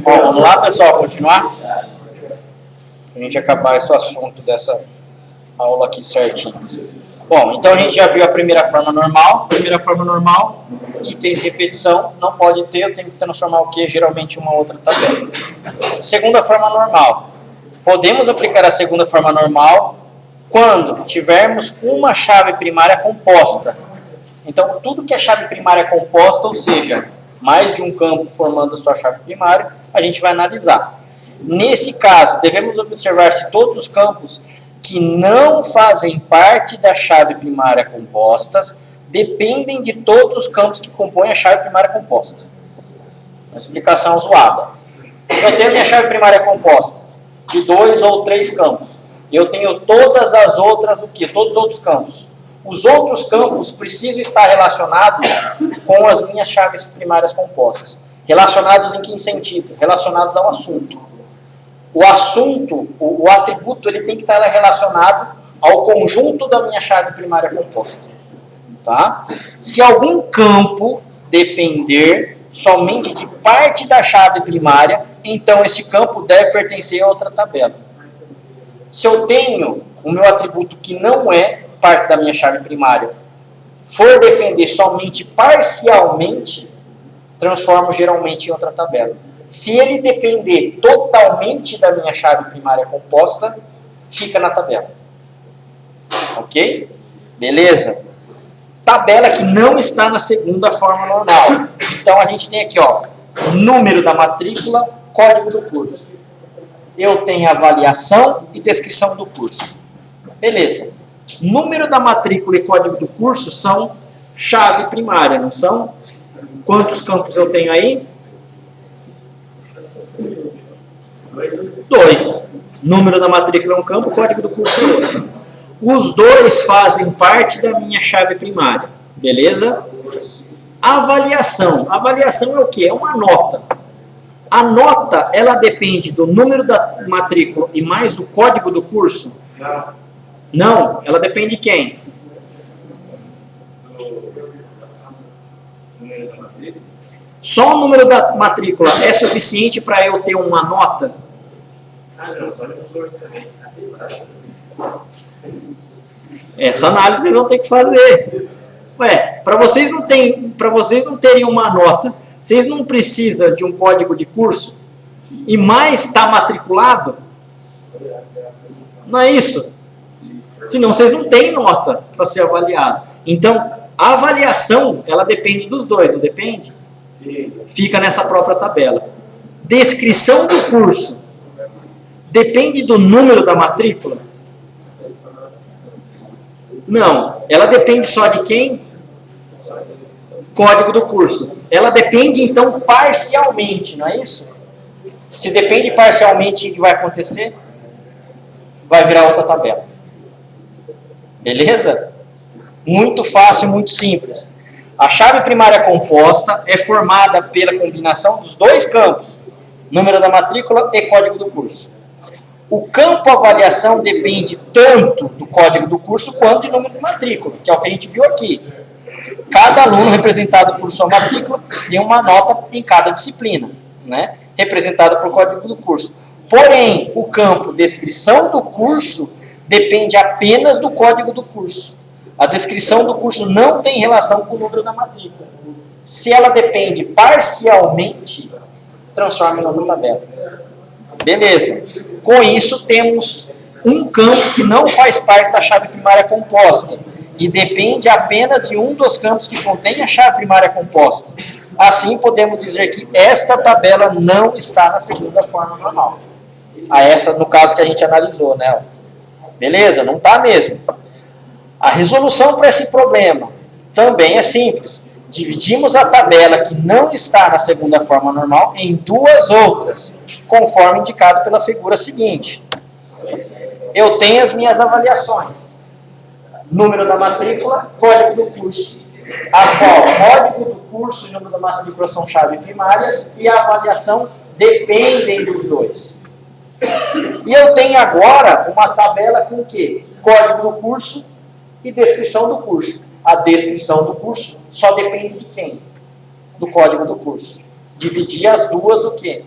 Bom, vamos lá, pessoal, continuar? Pra gente acabar esse assunto dessa aula aqui certinho. Bom, então a gente já viu a primeira forma normal. Primeira forma normal, itens de repetição, não pode ter, eu tenho que transformar o que? Geralmente em uma outra tabela. Segunda forma normal. Podemos aplicar a segunda forma normal quando tivermos uma chave primária composta. Então, tudo que é chave primária composta, ou seja, mais de um campo formando a sua chave primária, a gente vai analisar. Nesse caso, devemos observar se todos os campos que não fazem parte da chave primária composta dependem de todos os campos que compõem a chave primária composta. Uma explicação zoada. Eu tenho a minha chave primária composta de 2 ou 3 campos. Eu tenho todas as outras, o quê? Todos os outros campos. Os outros campos precisam estar relacionados com as minhas chaves primárias compostas. Relacionados em que sentido? Relacionados ao assunto. O assunto, o atributo, ele tem que estar relacionado ao conjunto da minha chave primária composta. Tá? Se algum campo depender somente de parte da chave primária, então esse campo deve pertencer a outra tabela. Se eu tenho o meu atributo que não é parte da minha chave primária, for depender somente parcialmente, transformo geralmente em outra tabela. Se ele depender totalmente da minha chave primária composta, fica na tabela. Ok? Beleza? Tabela que não está na segunda forma normal. Então a gente tem aqui, ó, número da matrícula, código do curso. Eu tenho avaliação e descrição do curso. Beleza. Número da matrícula e código do curso são chave primária, não são? Quantos campos eu tenho aí? 2. Número da matrícula é um campo, código do curso é outro. Os dois fazem parte da minha chave primária. Beleza? Avaliação. Avaliação é o quê? É uma nota. A nota, ela depende do número da matrícula e mais do código do curso? Não, ela depende de quem? Só o número da matrícula é suficiente para eu ter uma nota? Essa análise vocês vão ter que fazer. Ué, para vocês não terem uma nota, vocês não precisam de um código de curso? E mais está matriculado? Não é isso? Senão vocês não têm nota para ser avaliado. Então, a avaliação, ela depende dos dois, não depende? Sim. Fica nessa própria tabela. Descrição do curso. Depende do número da matrícula? Não. Ela depende só de quem? Código do curso. Ela depende, então, parcialmente, não é isso? Se depende parcialmente, o que vai acontecer? Vai virar outra tabela. Beleza? Muito fácil, muito simples. A chave primária composta é formada pela combinação dos dois campos, número da matrícula e código do curso. O campo avaliação depende tanto do código do curso quanto do número de matrícula, que é o que a gente viu aqui. Cada aluno representado por sua matrícula tem uma nota em cada disciplina, né? Representada por código do curso. Porém, o campo descrição do curso depende apenas do código do curso. A descrição do curso não tem relação com o número da matrícula. Se ela depende parcialmente, transforma em outra tabela. Beleza. Com isso, temos um campo que não faz parte da chave primária composta e depende apenas de um dos campos que contém a chave primária composta. Assim, podemos dizer que esta tabela não está na segunda forma normal. A essa, no caso que a gente analisou, né? Beleza? Não está mesmo. A resolução para esse problema também é simples. Dividimos a tabela que não está na segunda forma normal em duas outras, conforme indicado pela figura seguinte. Eu tenho as minhas avaliações. Número da matrícula, código do curso. A qual código do curso e número da matrícula são chaves primárias e a avaliação dependem dos dois. E eu tenho agora uma tabela com o quê? Código do curso e descrição do curso. A descrição do curso só depende de quem? Do código do curso. Dividir as duas o quê?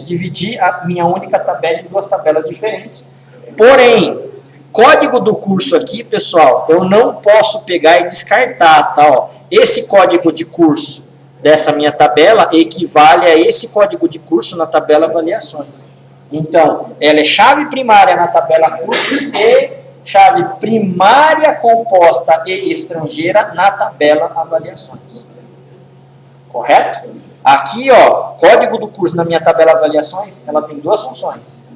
Dividir a minha única tabela em duas tabelas diferentes. Porém, código do curso aqui, pessoal, eu não posso pegar e descartar, tá? Ó, esse código de curso dessa minha tabela equivale a esse código de curso na tabela avaliações. Então, ela é chave primária na tabela cursos e chave primária composta e estrangeira na tabela avaliações. Correto? Aqui, ó, código do curso na minha tabela avaliações, ela tem duas funções.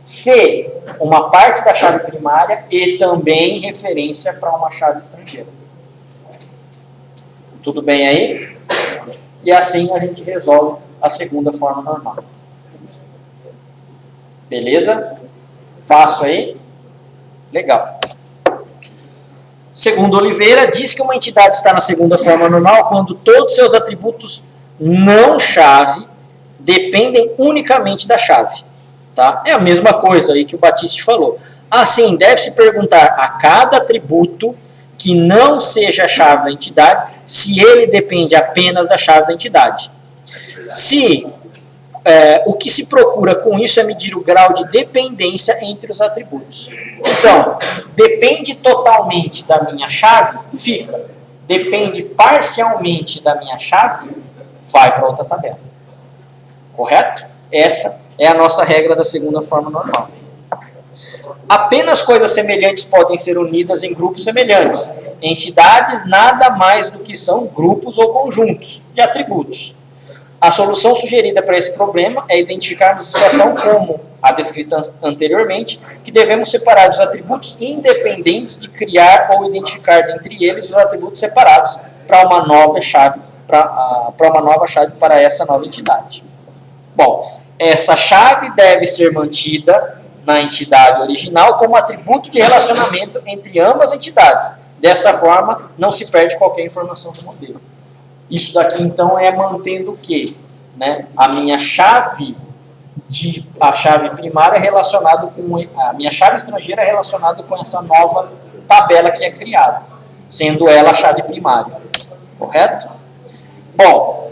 Ser uma parte da chave primária e também referência para uma chave estrangeira. Tudo bem aí? E assim a gente resolve a segunda forma normal. Beleza? Fácil aí? Legal. Segundo Oliveira, diz que uma entidade está na segunda forma normal quando todos seus atributos não chave dependem unicamente da chave. Tá? É a mesma coisa aí que o Batiste falou. Assim, deve-se perguntar a cada atributo que não seja a chave da entidade se ele depende apenas da chave da entidade. O que se procura com isso é medir o grau de dependência entre os atributos. Então, depende totalmente da minha chave, fica. Depende parcialmente da minha chave, vai para outra tabela. Correto? Essa é a nossa regra da segunda forma normal. Apenas coisas semelhantes podem ser unidas em grupos semelhantes. Entidades nada mais do que são grupos ou conjuntos de atributos. A solução sugerida para esse problema é identificarmos a situação como a descrita anteriormente, que devemos separar os atributos independentes de criar ou identificar dentre eles os atributos separados para uma nova chave para essa nova entidade. Bom, essa chave deve ser mantida na entidade original como atributo de relacionamento entre ambas entidades. Dessa forma, não se perde qualquer informação do modelo. Isso daqui, então, é mantendo o quê? Né? A minha chave primária relacionada com a minha chave estrangeira relacionada com essa nova tabela que é criada, sendo ela a chave primária. Correto? Bom,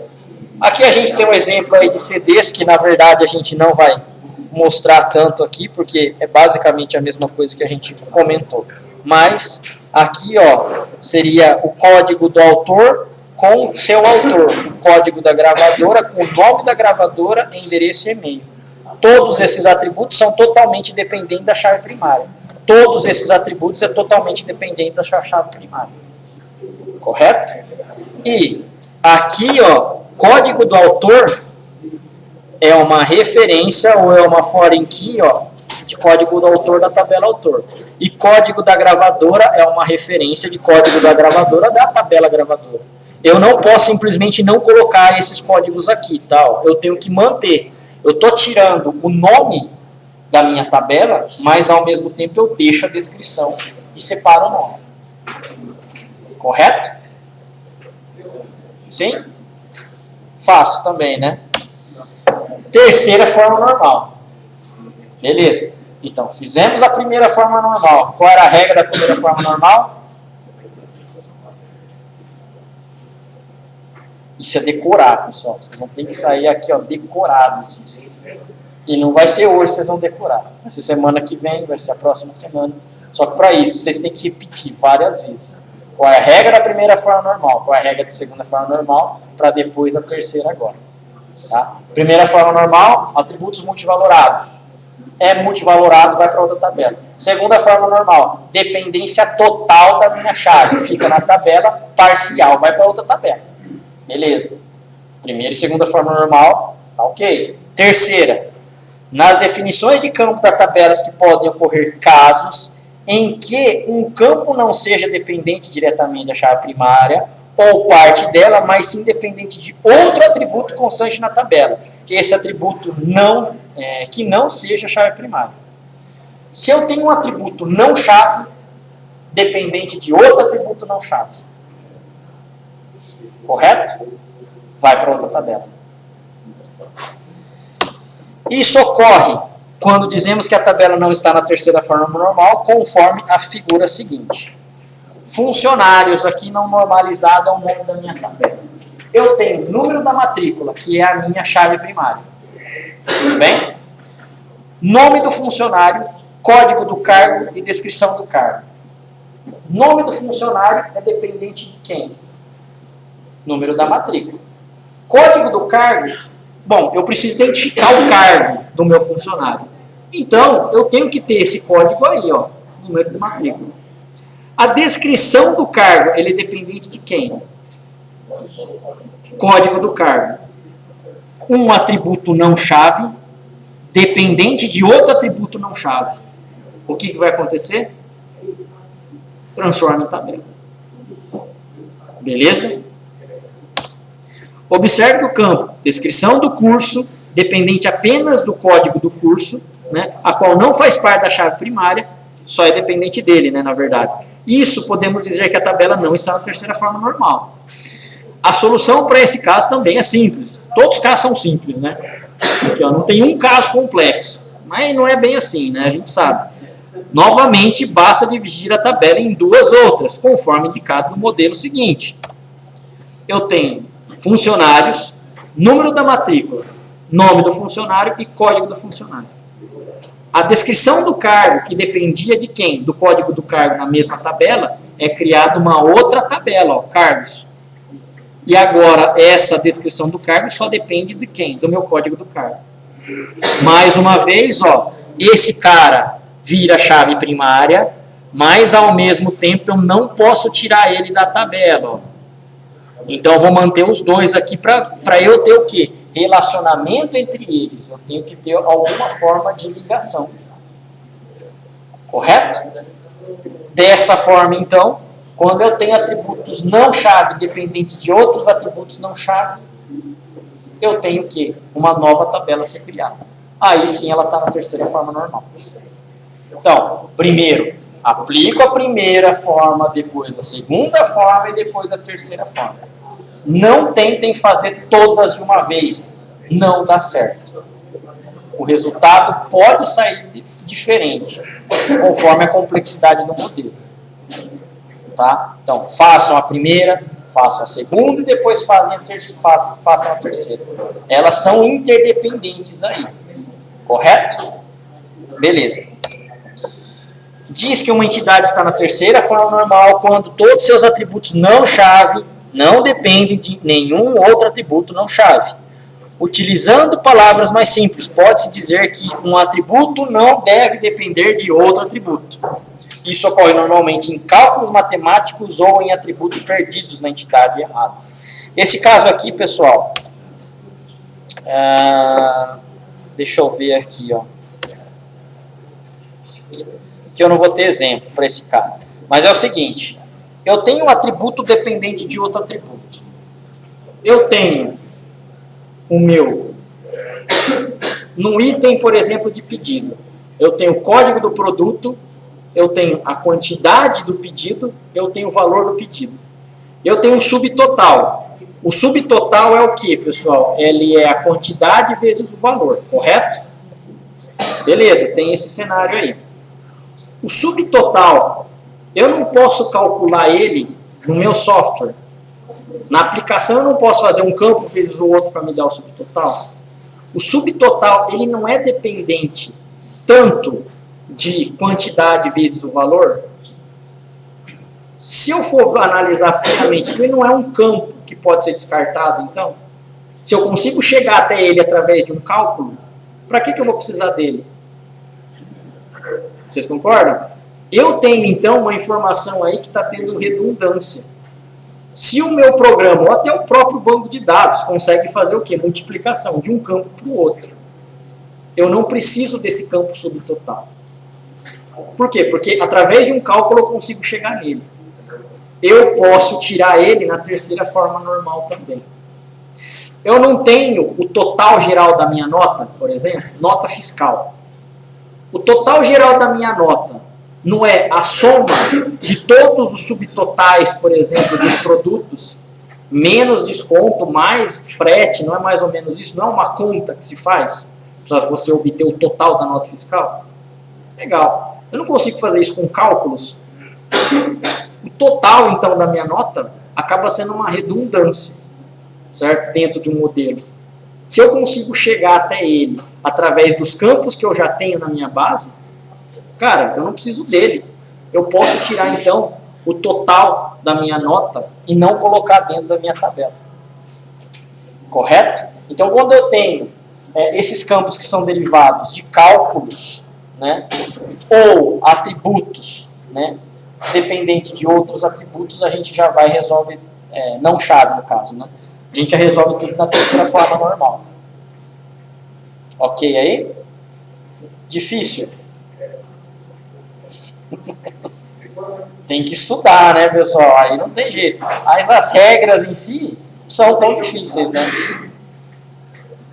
aqui a gente tem um exemplo aí de CDs que, na verdade, a gente não vai mostrar tanto aqui, porque é basicamente a mesma coisa que a gente comentou. Mas, aqui, ó, seria o código do autor com seu autor, o código da gravadora com o nome da gravadora, endereço e e-mail. Todos esses atributos são totalmente dependentes da chave primária. Todos esses atributos é totalmente dependente da chave primária. Correto? E aqui, ó, código do autor é uma referência ou é uma foreign key, ó, de código do autor da tabela autor. E código da gravadora é uma referência de código da gravadora da tabela gravadora. Eu não posso simplesmente não colocar esses códigos aqui, tá? Eu tenho que manter. Eu estou tirando o nome da minha tabela, mas ao mesmo tempo eu deixo a descrição e separo o nome. Correto? Sim? Fácil também, né? Terceira forma normal. Beleza. Então, fizemos a primeira forma normal. Qual era a regra da primeira forma normal? Isso é decorar, pessoal. Vocês vão ter que sair aqui, ó, decorados. E não vai ser hoje, vocês vão decorar. Vai ser semana que vem, vai ser a próxima semana. Só que para isso, vocês têm que repetir várias vezes. Qual é a regra da primeira forma normal? Qual é a regra da segunda forma normal? Para depois a terceira agora. Tá? Primeira forma normal, atributos multivalorados. É multivalorado, vai para outra tabela. Segunda forma normal, dependência total da minha chave. Fica na tabela, parcial, vai para outra tabela. Beleza. Primeira e segunda forma normal, tá ok. Terceira, nas definições de campo da tabelas que podem ocorrer casos em que um campo não seja dependente diretamente da chave primária ou parte dela, mas sim dependente de outro atributo constante na tabela. Esse atributo que não seja chave primária. Se eu tenho um atributo não chave, dependente de outro atributo não chave. Correto? Vai para outra tabela. Isso ocorre quando dizemos que a tabela não está na terceira forma normal, conforme a figura seguinte. funcionários, aqui não normalizado é o nome da minha tabela. Eu tenho número da matrícula, que é a minha chave primária. Tudo bem? Nome do funcionário, código do cargo e descrição do cargo. Nome do funcionário é dependente de quem? Número da matrícula. Código do cargo, bom, eu preciso identificar o cargo do meu funcionário. Então, eu tenho que ter esse código aí, ó, número de matrícula. A descrição do cargo, ele é dependente de quem? Código do cargo. Um atributo não chave, dependente de outro atributo não chave. O que vai acontecer? Transforma em tabela. Beleza? Observe que o campo descrição do curso, dependente apenas do código do curso, né, a qual não faz parte da chave primária, só é dependente dele, né, na verdade. Isso podemos dizer que a tabela não está na terceira forma normal. A solução para esse caso também é simples. Todos os casos são simples, né? Aqui, ó, não tem um caso complexo. Mas não é bem assim, né? A gente sabe. Novamente, basta dividir a tabela em duas outras, conforme indicado no modelo seguinte. Eu tenho funcionários, número da matrícula, nome do funcionário e código do funcionário. A descrição do cargo, que dependia de quem? Do código do cargo na mesma tabela, é criada uma outra tabela, ó, cargos. E agora, essa descrição do cargo só depende de quem? Do meu código do cargo. Mais uma vez, ó, esse cara vira chave primária, mas ao mesmo tempo eu não posso tirar ele da tabela. Ó. Então eu vou manter os dois aqui para eu ter o quê? Relacionamento entre eles. Eu tenho que ter alguma forma de ligação. Correto? Dessa forma, então, quando eu tenho atributos não chave dependentes de outros atributos não chave, eu tenho o quê? Uma nova tabela a ser criada. Aí sim ela está na terceira forma normal. Então, primeiro, aplico a primeira forma, depois a segunda forma e depois a terceira forma. Não tentem fazer todas de uma vez. Não dá certo. O resultado pode sair diferente, conforme a complexidade do modelo. Tá? Então, façam a primeira, façam a segunda e depois façam a terceira. Elas são interdependentes aí. Correto? Beleza. Diz que uma entidade está na terceira forma normal quando todos seus atributos não-chave não dependem de nenhum outro atributo não-chave. Utilizando palavras mais simples, pode-se dizer que um atributo não deve depender de outro atributo. Isso ocorre normalmente em cálculos matemáticos ou em atributos perdidos na entidade errada. Esse caso aqui, pessoal, deixa eu ver aqui, ó. Que eu não vou ter exemplo para esse cara. Mas é o seguinte, eu tenho um atributo dependente de outro atributo. Eu tenho o meu, no item, por exemplo, de pedido, eu tenho o código do produto, eu tenho a quantidade do pedido, eu tenho o valor do pedido. Eu tenho um subtotal. O subtotal é o que, pessoal? Ele é a quantidade vezes o valor, correto? Beleza, tem esse cenário aí. O subtotal, eu não posso calcular ele no meu software. Na aplicação eu não posso fazer um campo vezes o outro para me dar o subtotal. O subtotal, ele não é dependente tanto de quantidade vezes o valor. Se eu for analisar friamente, ele não é um campo que pode ser descartado, então. Se eu consigo chegar até ele através de um cálculo, para que eu vou precisar dele? Vocês concordam? Eu tenho, então, uma informação aí que está tendo redundância. Se o meu programa, ou até o próprio banco de dados, consegue fazer o quê? Multiplicação de um campo para o outro. Eu não preciso desse campo subtotal. Por quê? Porque através de um cálculo eu consigo chegar nele. Eu posso tirar ele na terceira forma normal também. Eu não tenho o total geral da minha nota, por exemplo, nota fiscal. O total geral da minha nota não é a soma de todos os subtotais, por exemplo, dos produtos, menos desconto, mais frete, não é mais ou menos isso? Não é uma conta que se faz para você obter o total da nota fiscal? Legal. Eu não consigo fazer isso com cálculos. O total, então, da minha nota acaba sendo uma redundância, certo? Dentro de um modelo. Se eu consigo chegar até ele através dos campos que eu já tenho na minha base, cara, eu não preciso dele. Eu posso tirar, então, o total da minha nota e não colocar dentro da minha tabela. Correto? Então, quando eu tenho esses campos que são derivados de cálculos, né, ou atributos, né, dependente de outros atributos, a gente já vai e resolve, não chave no caso, né? A gente já resolve tudo na terceira forma normal. Ok aí? Difícil? Tem que estudar, né, pessoal? Aí não tem jeito. Mas as regras em si são tão difíceis, né?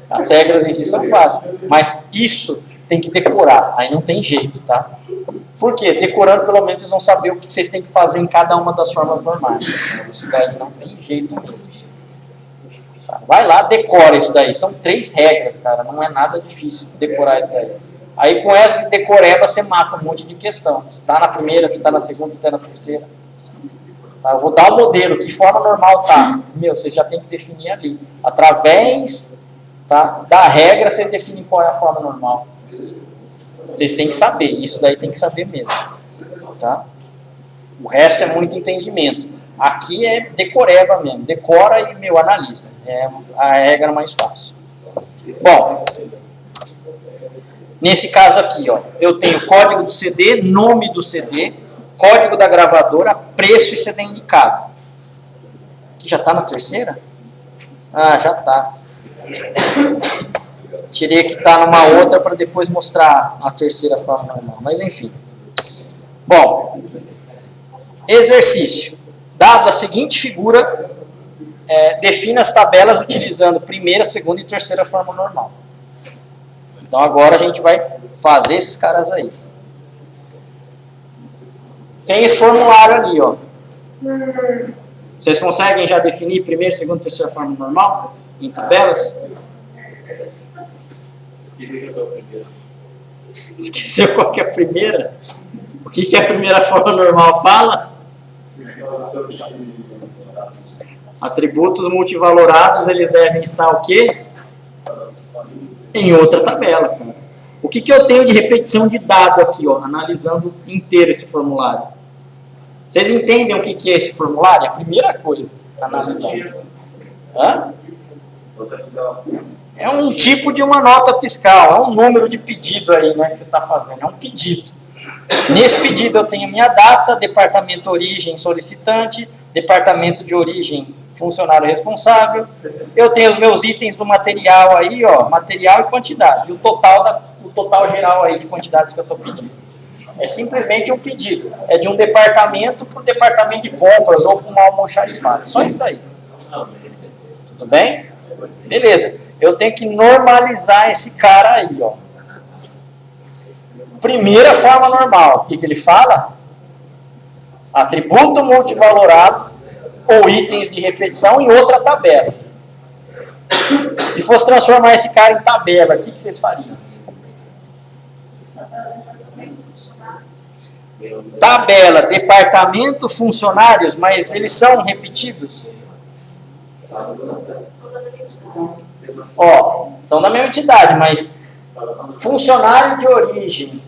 As regras em si são fáceis. Mas isso tem que decorar. Aí não tem jeito, tá? Por quê? Decorando, pelo menos, vocês vão saber o que vocês têm que fazer em cada uma das formas normais. Isso daí não tem jeito mesmo. Tá? Vai lá, decora isso daí. São 3 regras, cara. Não é nada difícil decorar isso daí. Aí com essa de decoreba você mata um monte de questão. Se está na primeira, se está na segunda, se está na terceira. Tá? Eu vou dar o modelo, que forma normal tá. Meu, vocês já tem que definir ali. Através, tá, da regra, vocês definem qual é a forma normal. Vocês têm que saber, isso daí tem que saber mesmo. Tá? O resto é muito entendimento. Aqui é decoreba mesmo. Decora e, meu, analisa. É a regra mais fácil. Bom, nesse caso aqui, ó, eu tenho código do CD, nome do CD, código da gravadora, preço e CD indicado. Aqui já está na terceira? Ah, já está. Tirei que está numa outra para depois mostrar a terceira forma normal. Mas enfim. Bom, exercício. Dado a seguinte figura, defina as tabelas utilizando primeira, segunda e terceira forma normal. Então agora a gente vai fazer esses caras aí. Tem esse formulário ali, ó. Vocês conseguem já definir primeira, segunda e terceira forma normal em tabelas? Esqueceu qual que é a primeira? O que a primeira forma normal fala? Atributos multivalorados, eles devem estar o quê? Em outra tabela, cara. O que eu tenho de repetição de dado aqui, ó, analisando inteiro esse formulário? Vocês entendem o que é esse formulário? É a primeira coisa para analisar. Hã? É um tipo de uma nota fiscal, é um número de pedido aí, né, que você está fazendo, é um pedido. Nesse pedido eu tenho minha data, departamento origem solicitante, departamento de origem funcionário responsável, eu tenho os meus itens do material aí, ó, material e quantidade, e o total geral aí de quantidades que eu estou pedindo. É simplesmente um pedido, é de um departamento para o departamento de compras ou para um almoxarifado, só isso daí. Tudo bem? Beleza. Eu tenho que normalizar esse cara aí, ó. Primeira forma normal. O que ele fala? Atributo multivalorado ou itens de repetição em outra tabela. Se fosse transformar esse cara em tabela, o que vocês fariam? Tabela, departamento, funcionários, mas eles são repetidos? Ó, são da mesma entidade, mas funcionário de origem,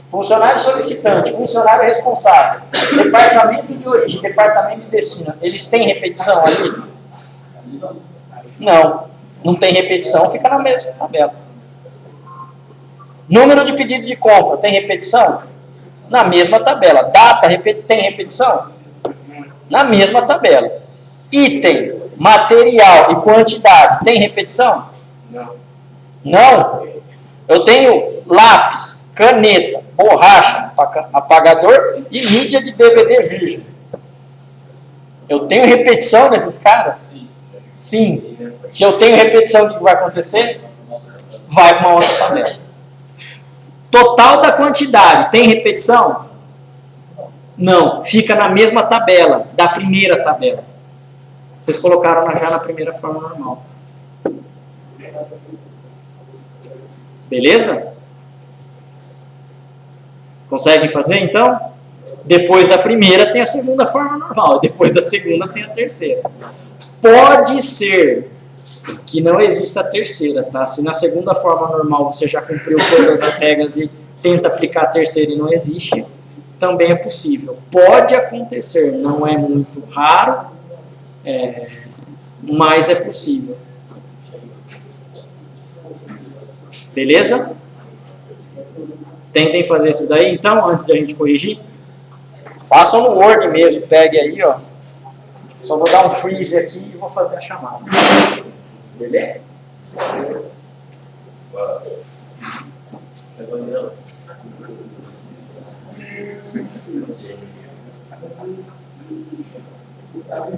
funcionário solicitante, funcionário responsável, departamento de origem, departamento de destino, eles têm repetição ali? Não, não tem repetição, fica na mesma tabela. Número de pedido de compra, tem repetição? Na mesma tabela. Data, tem repetição? Na mesma tabela. Item, material e quantidade, tem repetição? Não. Não? Eu tenho lápis, caneta, borracha, apagador e mídia de DVD virgem. Eu tenho repetição nesses caras? Sim. Se eu tenho repetição, o que vai acontecer? Vai para uma outra tabela. Total da quantidade, tem repetição? Não. Fica na mesma tabela, da primeira tabela. Vocês colocaram já na primeira forma normal. Beleza? Conseguem fazer, então? Depois da primeira tem a segunda forma normal, depois da segunda tem a terceira. Pode ser que não exista a terceira, tá? Se na segunda forma normal você já cumpriu todas as regras e tenta aplicar a terceira e não existe, também é possível. Pode acontecer, não é muito raro, mas é possível. Beleza? Tentem fazer esses daí, então, antes da gente corrigir. Façam no Word mesmo, pegue aí, ó. Só vou dar um freeze aqui e vou fazer a chamada. Beleza? Sabe